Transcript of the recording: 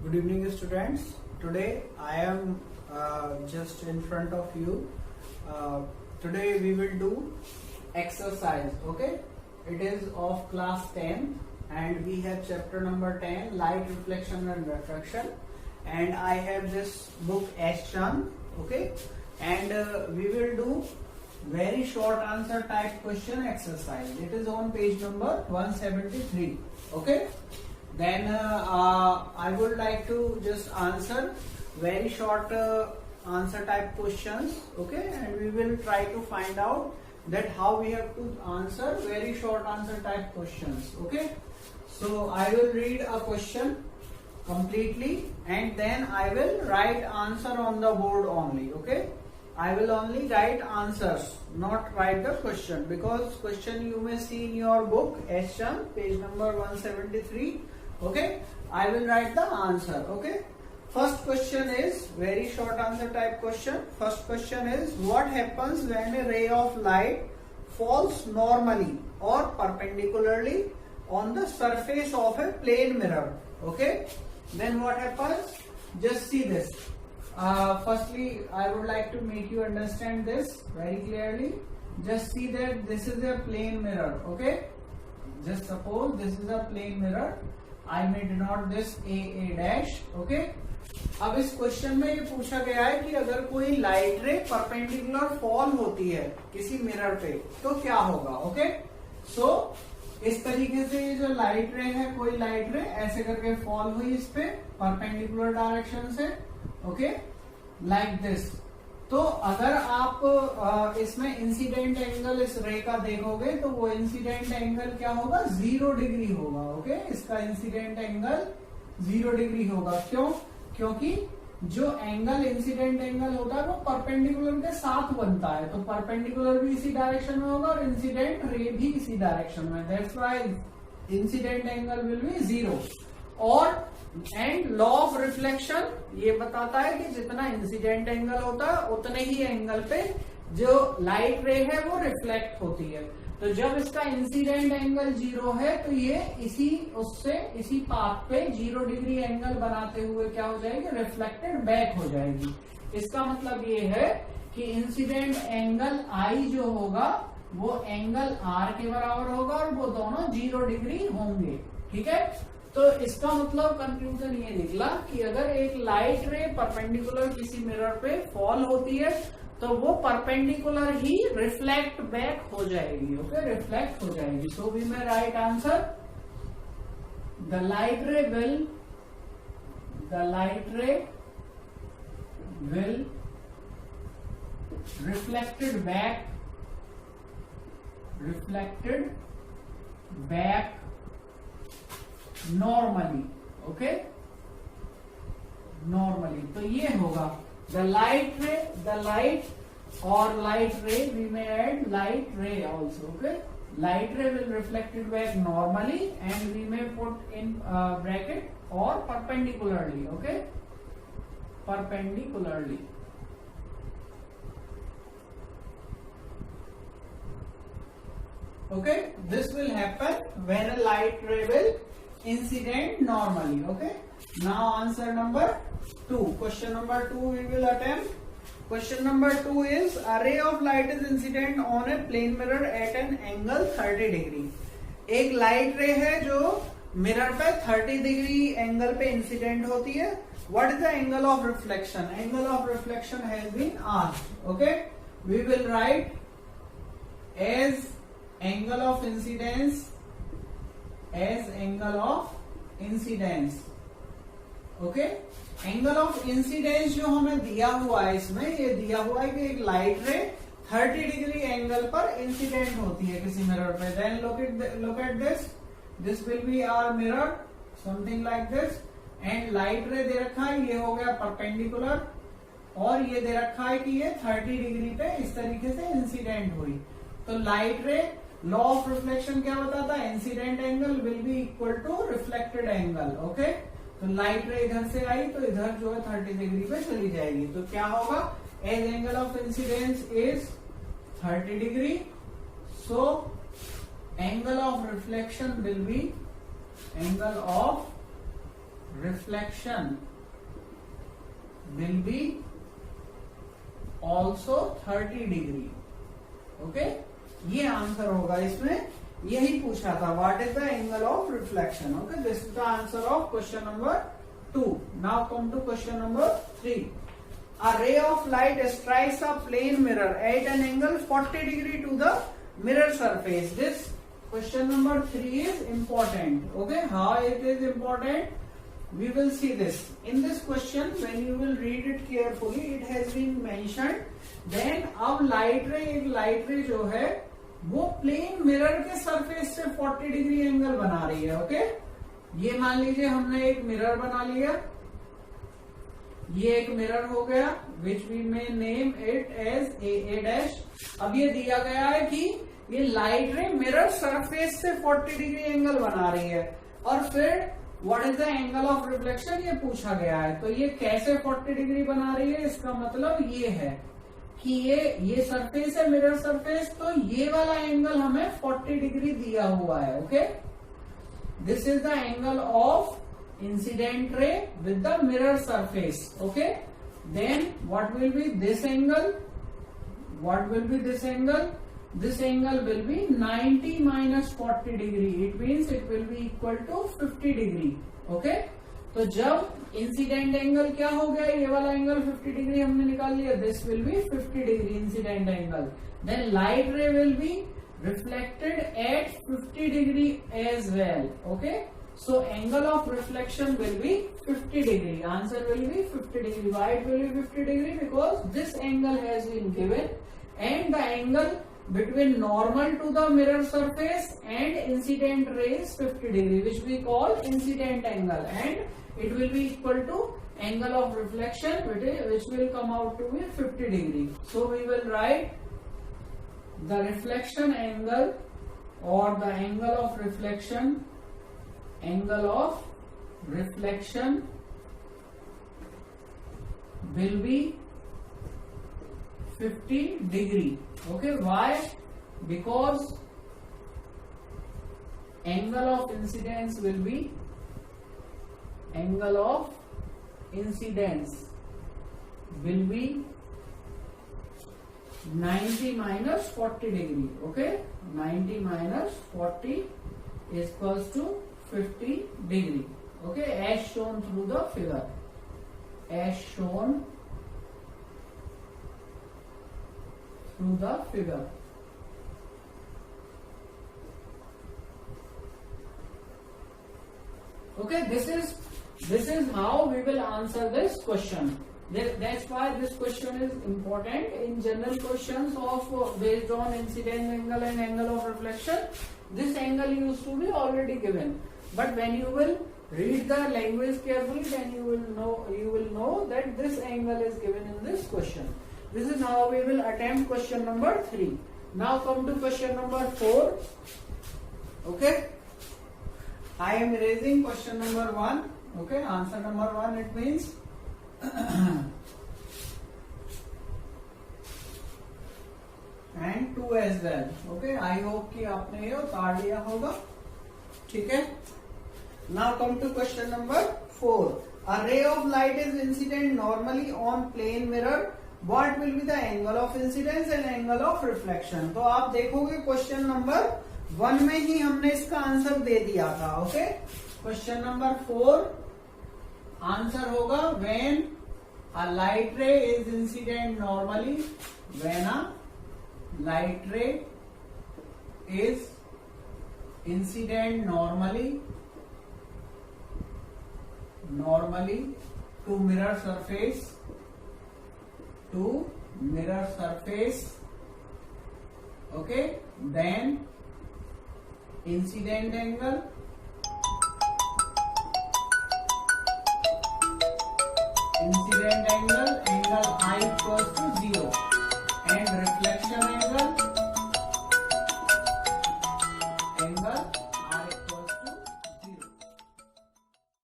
Good evening, students. Today I am just in front of you. Today we will do exercise. Okay, it is of class 10 and we have chapter number 10, light reflection and refraction, and I have this book as shown. Okay, and we will do very short answer type question exercise. It is on page number 173. Okay, then I would like to just answer very short answer type questions. Okay, and we will try to find out that how we have to answer very short answer type questions. Okay, so I will read a question completely and then I will write answer on the board only. Okay, I will only write answers, not write the question, because question you may see in your book as shown, page number 173. Okay, I will write the answer. Okay, first question is very short answer type question. First question is, what happens when a ray of light falls normally or perpendicularly on the surface of a plane mirror? Okay, then what happens? Just see this. Firstly, I would like to make you understand this very clearly. Just see that this is a plane mirror. Okay, just suppose this is a plane mirror. I may denote this a dash. Okay, अब इस question में ये पूछा गया है कि अगर कोई लाइट रे परपेंडिकुलर फॉल होती है किसी मिरर पे तो क्या होगा. ओके, सो इस तरीके से ये जो लाइट रे है, कोई लाइट रे ऐसे करके फॉल हुई इस पे परपेंडिकुलर डायरेक्शन से. Okay, like this. तो अगर आप इसमें इंसिडेंट एंगल इस रे का देखोगे तो वो इंसिडेंट एंगल क्या होगा? 0 डिग्री होगा. ओके, इसका इंसिडेंट एंगल 0 डिग्री होगा. क्यों? क्योंकि जो एंगल इंसिडेंट एंगल होता है वो परपेंडिकुलर के साथ बनता है, तो परपेंडिकुलर भी इसी डायरेक्शन में होगा और इंसिडेंट रे भी इसी डायरेक्शन में. That's why incident angle will B 0. और एंड लॉ ऑफ रिफ्लेक्शन ये बताता है कि जितना इंसिडेंट एंगल होता है उतने ही एंगल पे जो लाइट रे है वो रिफ्लेक्ट होती है. तो जब इसका इंसिडेंट एंगल 0 है तो ये इसी पाथ पे 0 डिग्री एंगल बनाते हुए क्या हो जाएगी? रिफ्लेक्टेड बैक हो जाएगी. इसका मतलब ये है कि इंसिडेंट एंगल आई जो होगा वो एंगल आर के बराबर होगा और वो दोनों 0 डिग्री होंगे. ठीक है, तो इसका मतलब कंक्लूजन ये निकला कि अगर एक लाइट रे परपेंडिकुलर किसी मिरर पे फॉल होती है तो वो परपेंडिकुलर ही रिफ्लेक्ट बैक हो जाएगी. ओके, रिफ्लेक्ट हो जाएगी. So we may write answer, the light ray will reflected back normally. Okay, normally. तो ये होगा the light ray we may add light ray also. Okay, light ray will reflected back normally and we may put in bracket or perpendicularly. Okay, perpendicularly. Okay, this will happen when a light ray will incident normally. Okay, now answer number 2. Question number 2 we will attempt. Question number 2 is, a ray of light is incident on a plane mirror at an angle 30 degree. एक light रे है जो mirror पे 30 degree angle पे incident होती है. What is the angle of reflection? Angle of reflection has been asked. Okay, we will write as angle of incidence. Okay, angle of incidence जो हमें दिया हुआ है, इसमें ये दिया हुआ है कि एक लाइट रे 30 डिग्री एंगल पर इंसिडेंट होती है किसी मिरर पे. Then look at this will be our mirror, something like this, and light ray दे रखा है, ये हो गया परपेंडिकुलर, और ये दे रखा है कि ये 30 डिग्री पे इस तरीके से इंसिडेंट हुई. तो लाइट रे लॉ ऑफ रिफ्लेक्शन क्या बताता है? Incident angle will be equal to reflected angle. Okay, तो लाइट रे इधर से आई तो इधर जो है 30 डिग्री पे चली जाएगी. तो क्या होगा? As angle of incidence is 30 degree, so angle of reflection will be angle of reflection will be also 30 degree. Okay, ये आंसर होगा इसमें, यही पूछा था, what is the angle of reflection. Okay, this is the answer of question number 2. Now come to question number 3. A ray of light strikes a plane mirror at an angle 40 degree to the mirror surface. This question number 3 is important. Okay, how it is important? We will see this. In this question, when you will read it carefully, it has been mentioned. Then अब light रे, एक light रे जो है वो plane mirror के surface से 40 degree angle बना रही है. ओके, ये मान लीजिए हमने एक मिरर बना लिया, ये एक मिरर हो गया, which we may name it as a dash. अब ये दिया गया है कि ये लाइट रे मिरर सरफेस से 40 डिग्री एंगल बना रही है, और फिर what is the angle of reflection ये पूछा गया है. तो ये कैसे 40 डिग्री बना रही है, इसका मतलब ये है कि ये सरफेस है मिरर सरफेस, तो ये वाला एंगल हमें 40 डिग्री दिया हुआ है. Okay, this is the angle of incident ray with the mirror surface. Okay, then what will be this angle? What will be this angle? This angle will be 90 minus 40 degree. It means it will be equal to 50 degree. Okay, तो जब incident angle क्या हो गया, ये वाला angle 50 degree हमने निकाल लिया, this will be 50 degree incident angle. Then light ray will be reflected at 50 degree as well. Okay, so angle of reflection will be 50 degree. Answer will be 50 degree. Why it will be 50 degree? Because this angle has been given, and the angle between normal to the mirror surface and incident ray is 50 degree, which we call incident angle, and it will be equal to angle of reflection, which will come out to be 50 degree. So we will write the reflection angle or the angle of reflection will be 50 degree. Okay, why? Because angle of incidence will be 90 minus 40 degree. Okay, 90 minus 40 is equals to 50 degree. Okay, as shown through the figure. As shown through the figure. Okay, this is how we will answer this question. That's why this question is important. In general questions of based on incident angle and angle of reflection, this angle used to be already given. But when you will read the language carefully, then you will know that this angle is given in this question. This is how we will attempt question number 3. Now come to question number 4. Okay, I am erasing question number 1. Okay, answer number 1 it means and 2 as well. Okay, I hope कि आपने ये उतार लिया होगा. ठीक है. Now come to question number 4. A ray of light is incident normally on plane mirror. What will be the angle of incidence and angle of reflection? तो आप देखोगे क्वेश्चन नंबर 1 में ही हमने इसका आंसर दे दिया था. ओके, क्वेश्चन नंबर 4 आंसर होगा when a light ray is incident normally. When a light ray is incident normally to mirror surface. Okay, then incident angle will